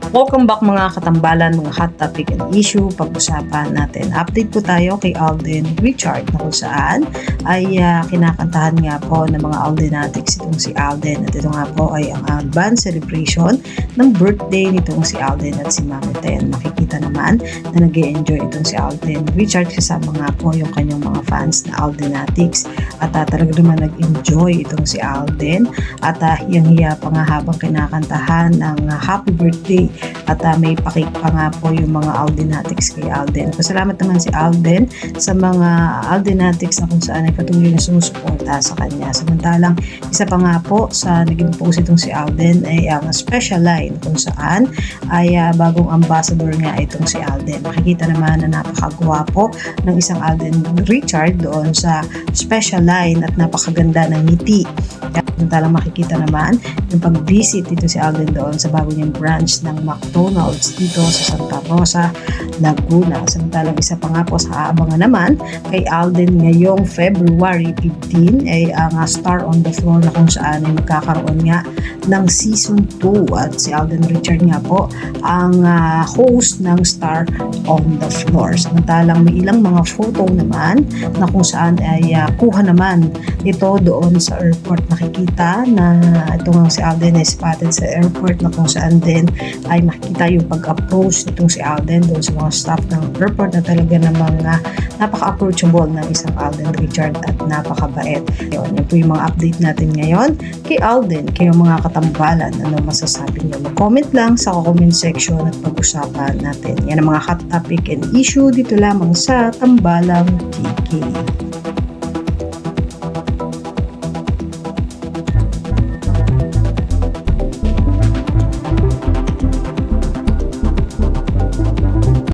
Welcome back mga katambalan, mga hot topic and issue. Pag-usapan natin. Update po tayo kay Alden Richard na kung saan ay kinakantahan nga po ng mga Aldenatics itong si Alden. At ito nga po ay ang advance celebration ng birthday nitong si Alden at si Mami Ten. Makikita naman na nag-enjoy itong si Alden Richard kasama nga po yung kanyang mga fans na Aldenatics. At talaga naman nag-enjoy itong si Alden at hiyang-hiya pa nga habang kinakantahan ng happy birthday. At may pakik pa nga po yung mga Aldenatics kay Alden. Pasalamat naman si Alden sa mga Aldenatics na kung saan ay patuloy na sumusuporta sa kanya. Samantalang isa pa nga po sa naging post itong si Alden ay ang special line kung saan ay bagong ambassador nga itong si Alden. Makikita naman na napakagwapo ng isang Alden Richard doon sa special line at napakaganda ng ngiti. Samantalang makikita naman yung pag-visit dito si Alden doon sa bago niyang branch ng McDonald's dito sa Santa Rosa, Laguna. Samantalang isa pa nga po sa aabangan naman kay Alden ngayong February 15 ay ang Star on the Floor na kung saan ay magkakaroon nga ng season 2 at si Alden Richard nga po ang host ng Star on the Floor. Samantalang may ilang mga photo naman na kung saan ay kuha naman ito doon sa airport. Nakikita na ito nga si Alden ay spotted sa airport na kung saan din ay makikita yung pag-approach nitong si Alden doon sa mga staff ng airport na talaga namang napaka-approachable ng isang Alden Richard at napakabait. Yun po yung mga update natin ngayon kay Alden. Kayo mga katambalan, ano masasabi nyo? Mag-comment lang sa comment section at pag-usapan natin. Yan ang mga hot topic and issue dito lamang sa Tambalang TK.